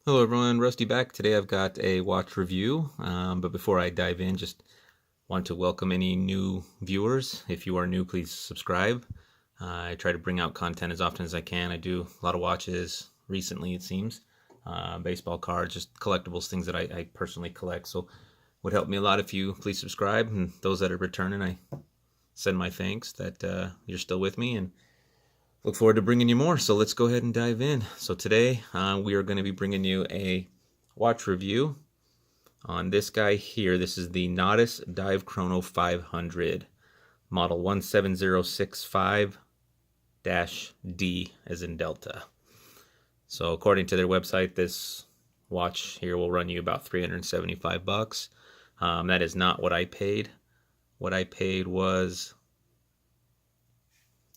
Hello everyone, Rusty back. Today I've got a watch review, but before I dive in, just want to welcome any new viewers. If you are new, please subscribe. I try to bring out content as often as I can. I do a lot of watches recently, it seems. Baseball cards, just collectibles, things that I personally collect. So it would help me a lot if you please subscribe. And those that are returning, I send my thanks that you're still with me and look forward to bringing you more. So let's go ahead and dive in. So today we are going to be bringing you a watch review on this guy here. This is the Nautis Dive Chrono 500, model 17065-D as in Delta. So according to their website, this watch here will run you about 375 bucks. That is not what I paid. What I paid was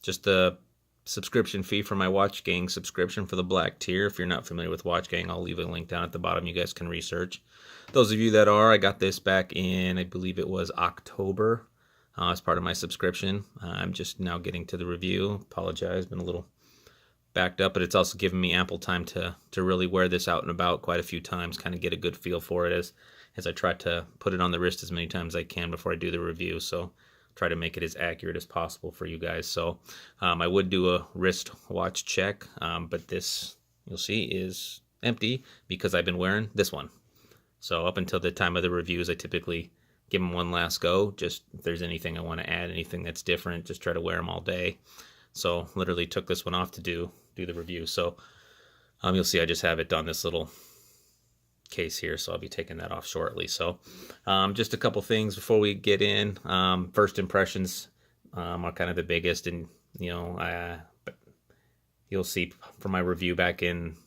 just the subscription fee for my Watch Gang subscription for the black tier. If you're not familiar with Watch Gang, I'll leave a link down at the bottom. You guys can research. Those of you that are, I got this back in, I believe it was October as part of my subscription. I'm just now getting to the review. Apologize, been a little backed up, but it's also given me ample time to really wear this out and about quite a few times, kind of get a good feel for it as I try to put it on the wrist as many times as I can before I do the review. So try to make it as accurate as possible for you guys. So I would do a wrist watch check, but this, you'll see, is empty because I've been wearing this one. So up until the time of the reviews, I typically give them one last go. Just if there's anything I want to add, anything that's different, just try to wear them all day. So literally took this one off to do the review. So you'll see I just have it on this little case here, so I'll be taking that off shortly. So just a couple things before we get in. First impressions are kind of the biggest, and but you'll see from my review back in,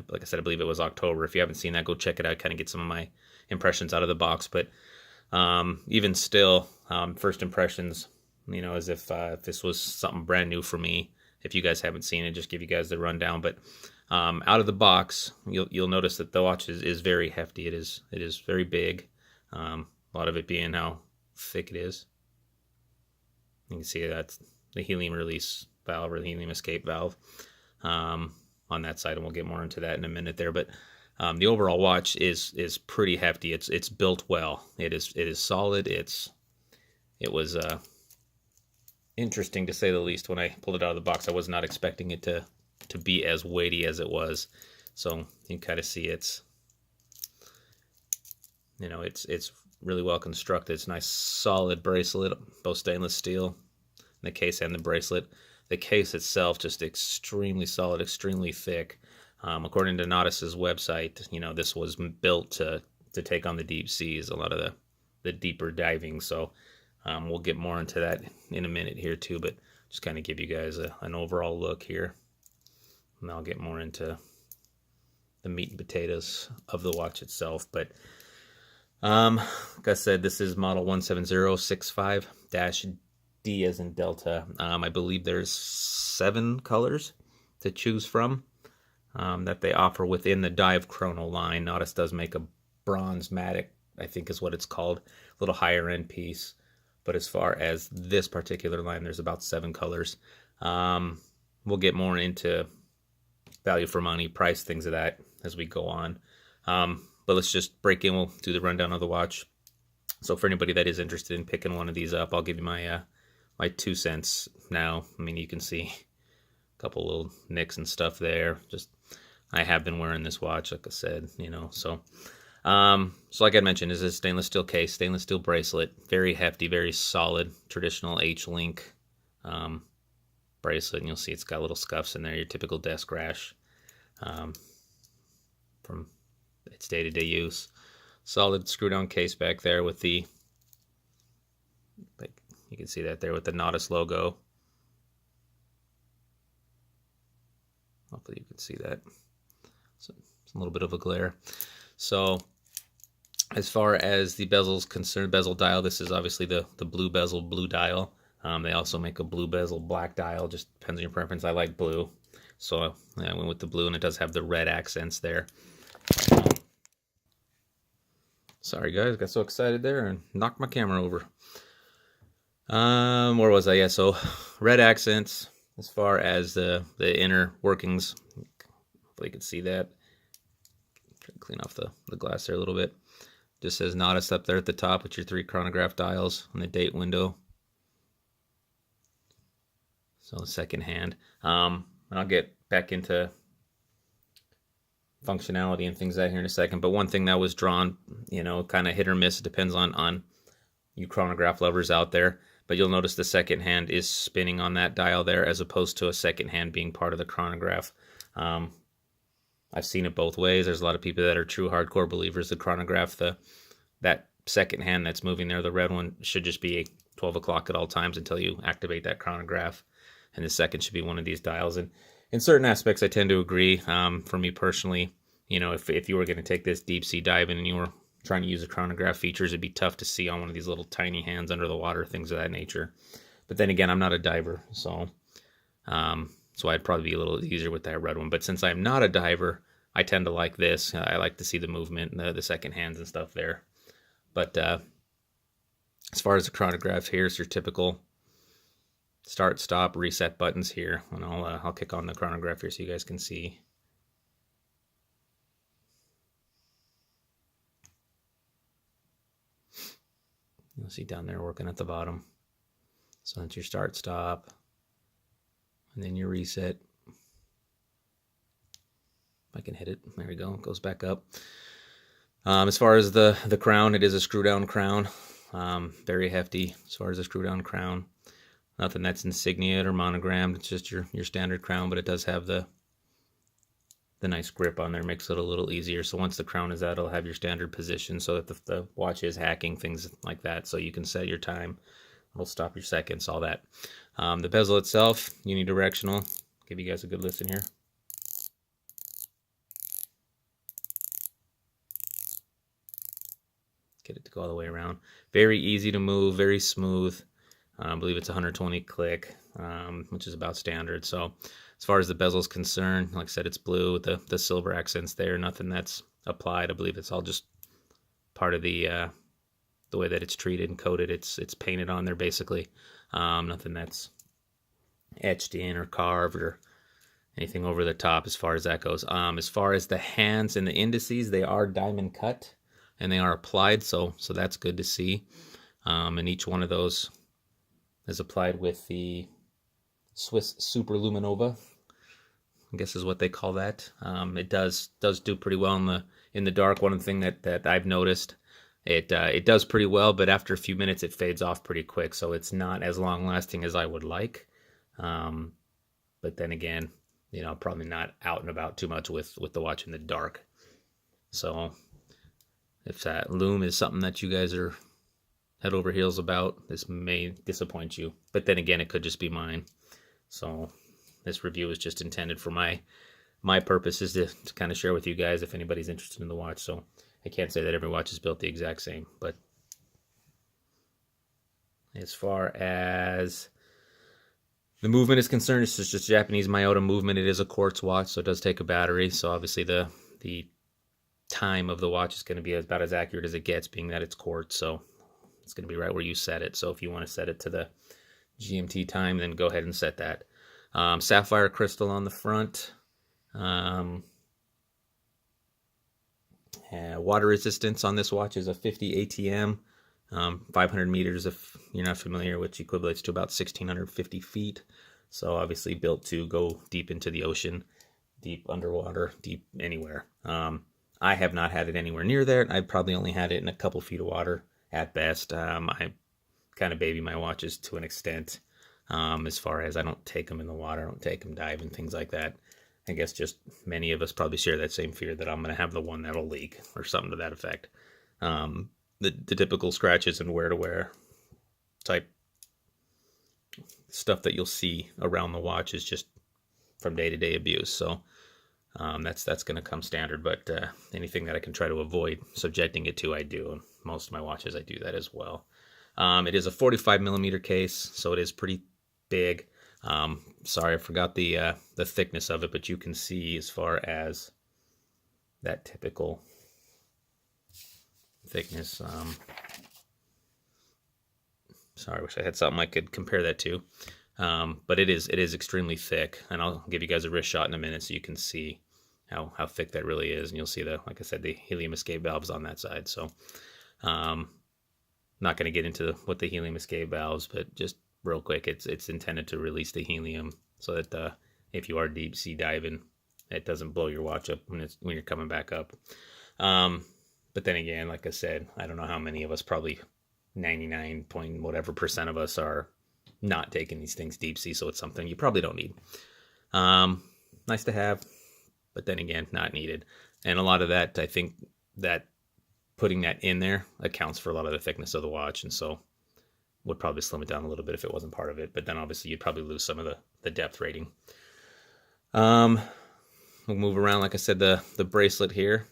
like I said, I believe it was October. If you haven't seen that, go check it out, kind of get some of my impressions out of the box. But even still, first impressions, as if this was something brand new for me. If you guys haven't seen it, just give you guys the rundown. But out of the box, you'll notice that the watch is very hefty. It is very big. A lot of it being how thick it is. You can see that's the helium release valve or the helium escape valve on that side, and we'll get more into that in a minute there. But the overall watch is pretty hefty. It's built well. It is solid. It was interesting to say the least. When I pulled it out of the box, I was not expecting it to be as weighty as it was. So you can kind of see it's really well constructed. It's a nice solid bracelet, both stainless steel, the case and the bracelet. The case itself just extremely solid, extremely thick. According to Nautis's website, this was built to take on the deep seas, a lot of the deeper diving. So we'll get more into that in a minute here too, but just kind of give you guys an overall look here. And I'll get more into the meat and potatoes of the watch itself. But like I said, this is model 17065-D as in Delta. I believe there's 7 colors to choose from that they offer within the Dive Chrono line. Nautis does make a bronze matic, I think is what it's called, a little higher end piece. But as far as this particular line, there's about 7 colors. We'll get more into value for money, price, things of that as we go on. But let's just break in. We'll do the rundown of the watch. So for anybody that is interested in picking one of these up, I'll give you my 2 cents now. I mean, you can see a couple little nicks and stuff there. Just I have been wearing this watch, like I said, So like I mentioned, is a stainless steel case, stainless steel bracelet, very hefty, very solid, traditional H-link bracelet, and you'll see it's got little scuffs in there, your typical desk rash from its day-to-day use. Solid screw-down case back there with the, like you can see that there with the Nautis logo. Hopefully you can see that. So it's a little bit of a glare. So as far as the bezel's concerned, bezel dial, this is obviously the blue bezel, blue dial. They also make a blue bezel, black dial, just depends on your preference. I like blue, so I went with the blue, and it does have the red accents there. Sorry guys, got so excited there and knocked my camera over. Where was I? Yeah, so red accents as far as the inner workings. Hopefully you can see that. Try to clean off the glass there a little bit. Just says Nautis up there at the top with your 3 chronograph dials on the date window. So second hand. And I'll get back into functionality and things like that here in a second. But one thing that was drawn, you know, kind of hit or miss. It depends on you chronograph lovers out there. But you'll notice the second hand is spinning on that dial there as opposed to a second hand being part of the chronograph. I've seen it both ways. There's a lot of people that are true hardcore believers. The chronograph, that second hand that's moving there, the red one, should just be 12 o'clock at all times until you activate that chronograph. And the second should be one of these dials. And in certain aspects, I tend to agree. For me personally, you know, if you were going to take this deep sea diving and you were trying to use the chronograph features, it'd be tough to see on one of these little tiny hands under the water, things of that nature. But then again, I'm not a diver, so I'd probably be a little easier with that red one. But since I'm not a diver, I tend to like this. I like to see the movement, the second hands and stuff there. But as far as the chronograph, here's your typical start, stop, reset buttons here. And I'll kick on the chronograph here so you guys can see. You'll see down there working at the bottom. So that's your start, stop, and then your reset. If I can hit it, there we go, it goes back up. As far as the crown, it is a screw down crown. Very hefty as far as a screw down crown. Nothing that's insignia or monogrammed. It's just your standard crown, but it does have the nice grip on there, makes it a little easier. So once the crown is out, it'll have your standard position so that the watch is hacking, things like that. So you can set your time. It'll stop your seconds, all that. The bezel itself, unidirectional. Give you guys a good listen here. Get it to go all the way around. Very easy to move, very smooth. I believe it's 120 click, which is about standard. So as far as the bezel is concerned, like I said, it's blue with the silver accents there. Nothing that's applied. I believe it's all just part of the way that it's treated and coated. It's painted on there basically. Nothing that's etched in or carved or anything over the top as far as that goes. As far as the hands and the indices, they are diamond cut and they are applied. So that's good to see. And each one of those is applied with the Swiss Super Luminova, I guess is what they call that. It does do pretty well in the dark. One of the things that I've noticed, it does pretty well, but after a few minutes it fades off pretty quick, so it's not as long lasting as I would like. But then again, you know, probably not out and about too much with the watch in the dark. So if that Lume is something that you guys are head over heels about, this may disappoint you. But then again, it could just be mine. So this review is just intended for my purposes to kind of share with you guys if anybody's interested in the watch. So I can't say that every watch is built the exact same. But as far as the movement is concerned, it's just Japanese Miyota movement. It is a quartz watch, so it does take a battery. So obviously the time of the watch is going to be about as accurate as it gets, being that it's quartz. So it's going to be right where you set it. So if you want to set it to the GMT time, then go ahead and set that. Sapphire crystal on the front. Water resistance on this watch is a 50 ATM. 500 meters, if you're not familiar, which equates to about 1,650 feet. So obviously built to go deep into the ocean, deep underwater, deep anywhere. I have not had it anywhere near there. I've probably only had it in a couple feet of water at best. I kind of baby my watches to an extent, as far as I don't take them in the water, I don't take them diving, things like that. I guess just many of us probably share that same fear that I'm going to have the one that'll leak or something to that effect. The typical scratches and wear-to-wear type stuff that you'll see around the watch is just from day-to-day abuse. So that's going to come standard, but anything that I can try to avoid subjecting it to, I do. And most of my watches, I do that as well. It is a 45 millimeter case, so it is pretty big. Sorry, I forgot the thickness of it, but you can see as far as that typical thickness. Sorry, I wish I had something I could compare that to. But it is extremely thick, and I'll give you guys a wrist shot in a minute so you can see how thick that really is. And you'll see the, like I said, the helium escape valves on that side. So not going to get into what the helium escape valves, but just real quick, it's intended to release the helium so that if you are deep sea diving, it doesn't blow your watch up when you're coming back up. But then again, like I said, I don't know how many of us, probably 99 point whatever % of us are not taking these things deep sea, so it's something you probably don't need. Nice to have, but then again, not needed. And a lot of that, I think that putting that in there accounts for a lot of the thickness of the watch, and so would probably slim it down a little bit if it wasn't part of it. But then obviously you'd probably lose some of the depth rating. We'll move around. Like I said, the bracelet here,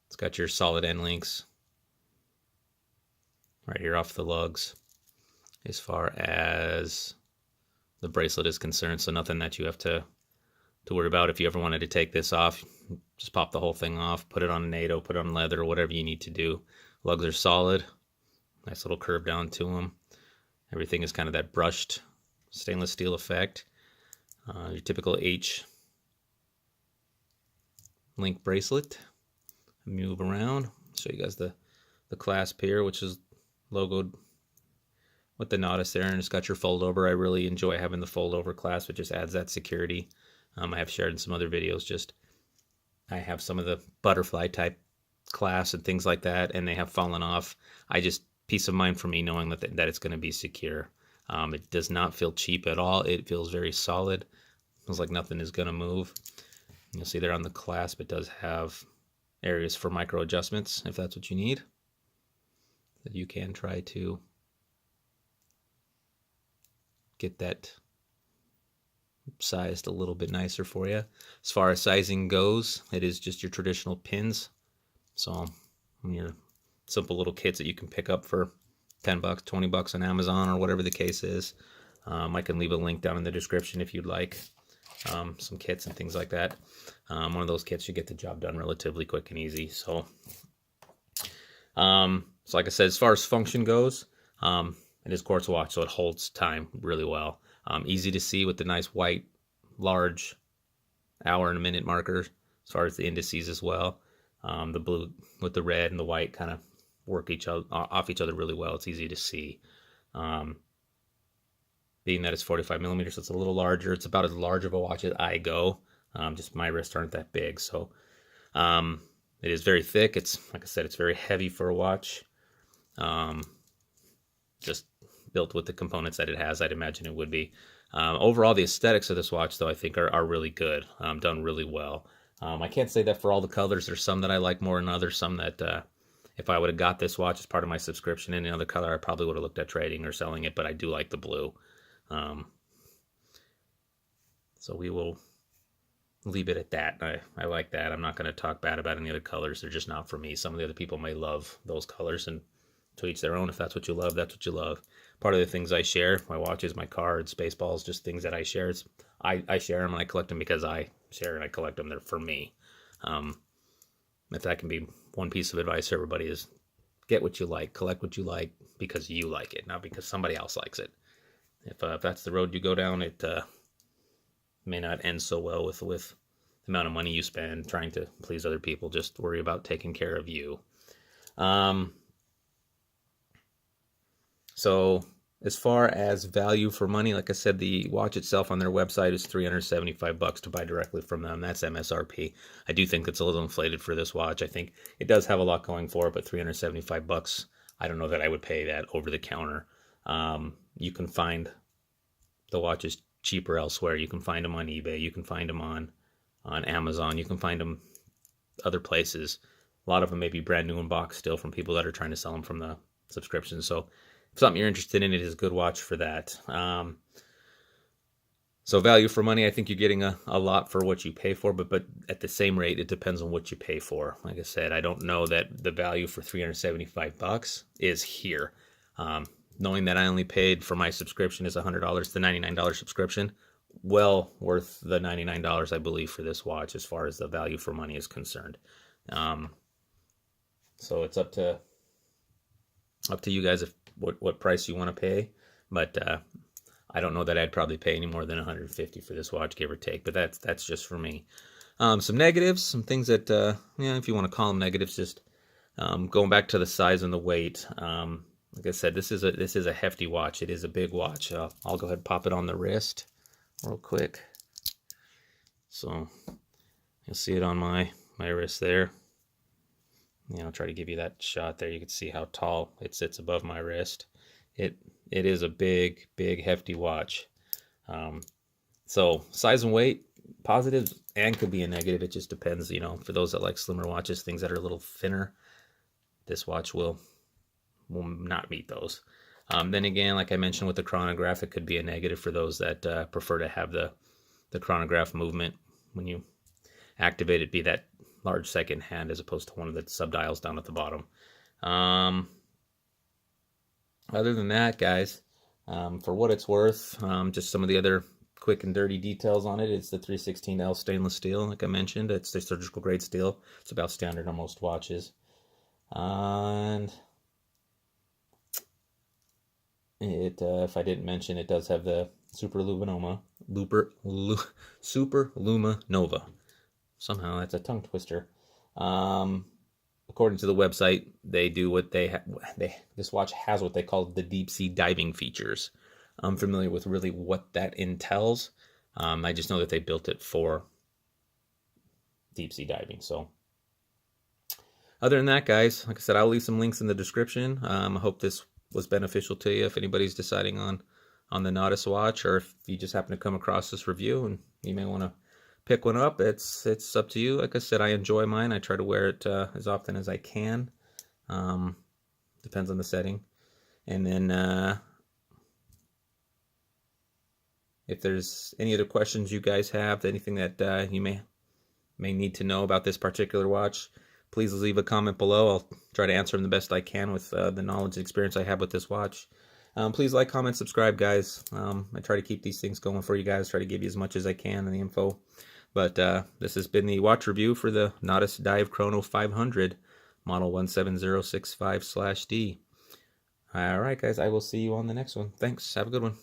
it's got your solid end links right here off the lugs as far as the bracelet is concerned, so nothing that you have to worry about. If you ever wanted to take this off, just pop the whole thing off, put it on NATO, put it on leather, or whatever you need to do. Lugs are solid, nice little curve down to them. Everything is kind of that brushed stainless steel effect. Your typical H link bracelet. Move around, show you guys the clasp here, which is logoed with the Nautis there, and it's got your fold over. I really enjoy having the fold over clasp. It just adds that security. I have shared in some other videos, just I have some of the butterfly type clasps and things like that, and they have fallen off. I just, peace of mind for me knowing that it's going to be secure. It does not feel cheap at all. It feels very solid. Feels like nothing is going to move. You'll see there on the clasp, it does have areas for micro adjustments if that's what you need, that you can try to get that sized a little bit nicer for you. As far as sizing goes, it is just your traditional pins. So your simple little kits that you can pick up for $10, $20 on Amazon, or whatever the case is. I can leave a link down in the description if you'd like some kits and things like that. One of those kits, you get the job done relatively quick and easy. So like I said, as far as function goes, it is quartz watch, so it holds time really well. Easy to see with the nice white, large hour and a minute markers, as far as the indices as well. The blue with the red and the white kind of work off each other really well. It's easy to see. Being that it's 45 millimeters, it's a little larger. It's about as large of a watch as I go. Just my wrists aren't that big, so it is very thick. It's, like I said, it's very heavy for a watch. Just built with the components that it has, I'd imagine it would be. Overall, the aesthetics of this watch, though, I think are really good. Done really well. I can't say that for all the colors. There's some that I like more than others. Some that if I would have got this watch as part of my subscription in another color, I probably would have looked at trading or selling it, but I do like the blue. So we will leave it at that. I like that. I'm not going to talk bad about any other colors. They're just not for me. Some of the other people may love those colors, and to each their own. If that's what you love, that's what you love. Part of the things I share, my watches, my cards, baseballs, just things that I share. I share them and I collect them because I share and I collect them. They're for me. If that can be one piece of advice for everybody, is get what you like, collect what you like because you like it, not because somebody else likes it. If that's the road you go down, it may not end so well with the amount of money you spend trying to please other people. Just worry about taking care of you. So as far as value for money, like I said, the watch itself on their website is $375 to buy directly from them. That's MSRP. I do think it's a little inflated for this watch. I think it does have a lot going for it, but $375, I don't know that I would pay that over the counter. You can find the watches cheaper elsewhere. You can find them on eBay. You can find them on Amazon. You can find them other places. A lot of them may be brand new in box still from people that are trying to sell them from the subscription. So if something you're interested in, it is a good watch for that. So value for money, I think you're getting a lot for what you pay for, but at the same rate, it depends on what you pay for. Like I said, I don't know that the value for $375 is here. Knowing that I only paid for my subscription is $100, the $99 subscription, well worth the $99, I believe, for this watch as far as the value for money is concerned. So it's up to you guys what price you want to pay, but I don't know that I'd probably pay any more than $150 for this watch, give or take, but that's just for me. Some negatives, some things that, yeah, if you want to call them negatives, just going back to the size and the weight. Like I said, this is a hefty watch. It is a big watch. I'll go ahead and pop it on the wrist real quick. So you'll see it on my wrist there. I'll try to give you that shot there. You can see how tall it sits above my wrist. It is a big, hefty watch. So size and weight, positive and could be a negative. It just depends, for those that like slimmer watches, things that are a little thinner, this watch will not meet those. Then again, like I mentioned with the chronograph, it could be a negative for those that prefer to have the chronograph movement when you activate it be that large second hand as opposed to one of the subdials down at the bottom. Other than that, guys, for what it's worth, just some of the other quick and dirty details on it. It's the 316L stainless steel, like I mentioned. It's the surgical grade steel. It's about standard on most watches. And it, if I didn't mention, it does have the Super Lume Nova. Somehow that's a tongue twister. According to the website, they do what this watch has what they call the deep sea diving features. I'm familiar with really what that entails. I just know that they built it for deep sea diving. So other than that, guys, like I said, I'll leave some links in the description. I hope this was beneficial to you if anybody's deciding on the Nautis watch, or if you just happen to come across this review and you may want to pick one up. It's up to you. Like I said, I enjoy mine. I try to wear it as often as I can. Depends on the setting. And then if there's any other questions you guys have, anything that you may need to know about this particular watch, please leave a comment below. I'll try to answer them the best I can with the knowledge and experience I have with this watch. Please like, comment, subscribe, guys. I try to keep these things going for you guys, try to give you as much as I can in the info. But this has been the watch review for the Nautis Dive Chrono 500, model 17065/D. All right, guys, I will see you on the next one. Thanks. Have a good one.